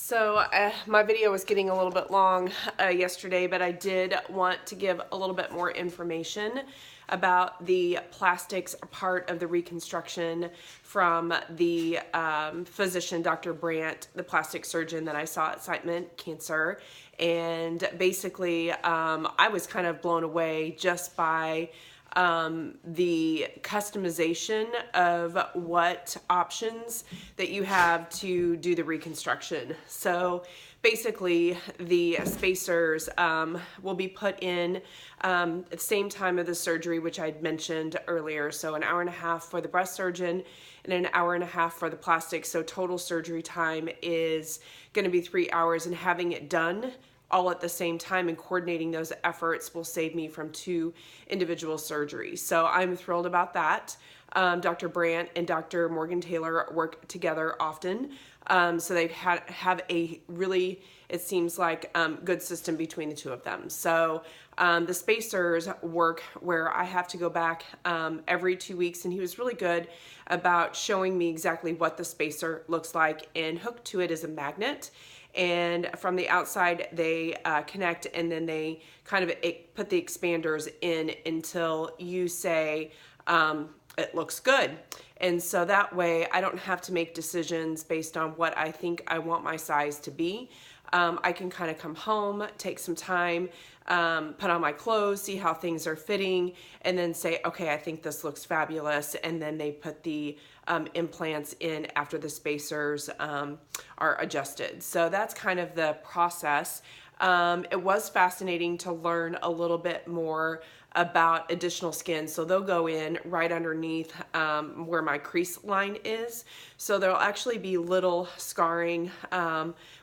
So my video was getting a little bit long yesterday, but I did want to give a little bit more information about the plastics part of the reconstruction from the physician, Dr. Brandt, the plastic surgeon that I saw at Siteman Cancer. And basically, I was kind of blown away just by the customization of what options that you have to do the reconstruction. So basically the spacers will be put in at the same time of the surgery, which I'd mentioned earlier. So an hour and a half for the breast surgeon and an hour and a half for the plastic. So total surgery time is going to be 3 hours, and having it done all at the same time and coordinating those efforts will save me from 2 individual surgeries. So I'm thrilled about that. Dr. Brandt and Dr. Morgan Taylor work together often. So they have a really, it seems like, good system between the 2 of them. So the spacers work where I have to go back every 2 weeks, and he was really good about showing me exactly what the spacer looks like, and hooked to it is a magnet. And from the outside they connect, and then they kind of put the expanders in until you say it looks good. And so that way I don't have to make decisions based on what I think I want my size to be. I can kind of come home, take some time, put on my clothes, see how things are fitting, and then say, okay, I think this looks fabulous. And then they put the implants in after the spacers are adjusted. So that's kind of the process. It was fascinating to learn a little bit more about additional skin. So they'll go in right underneath where my crease line is. So there'll actually be little scarring,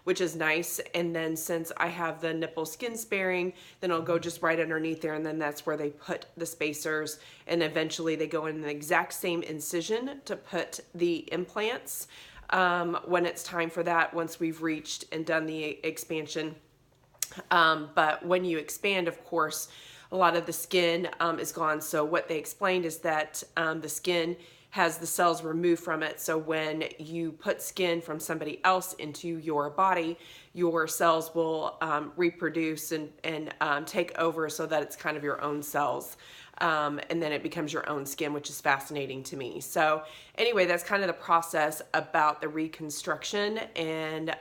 which is nice. And then since I have the nipple skin sparing, then I'll go just right underneath there. And then that's where they put the spacers. And eventually they go in the exact same incision to put the implants when it's time for that, once we've reached and done the expansion. But when you expand, of course, a lot of the skin is gone. So what they explained is that the skin has the cells removed from it. So when you put skin from somebody else into your body, your cells will reproduce and take over, so that it's kind of your own cells. And then it becomes your own skin, which is fascinating to me. So anyway, that's kind of the process about the reconstruction, and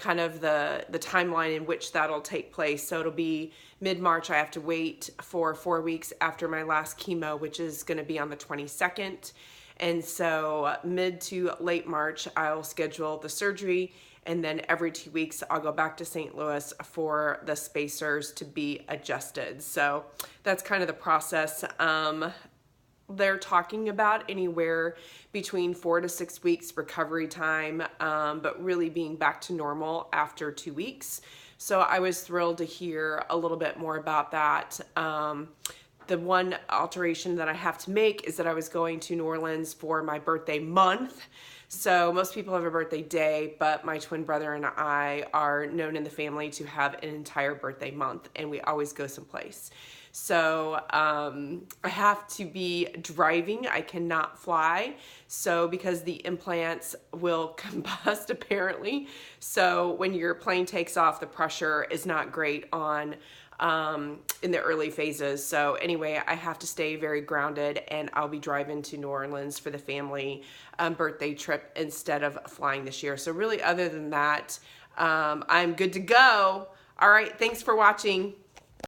kind of the timeline in which that'll take place. So it'll be mid-March. I have to wait for 4 weeks after my last chemo, which is going to be on the 22nd. And so mid to late March, I'll schedule the surgery, and then every 2 weeks I'll go back to St. Louis for the spacers to be adjusted. So that's kind of the process. They're talking about anywhere between 4 to 6 weeks recovery time, but really being back to normal after 2 weeks. So I was thrilled to hear a little bit more about that. The one alteration that I have to make is that I was going to New Orleans for my birthday month. So most people have a birthday day, but my twin brother and I are known in the family to have an entire birthday month, and we always go someplace. So I have to be driving. I cannot fly. So because the implants will combust apparently. So when your plane takes off, the pressure is not great on in the early phases. So anyway, I have to stay very grounded, and I'll be driving to New Orleans for the family birthday trip instead of flying this year. So really, other than that, I'm good to go. All right. Thanks for watching.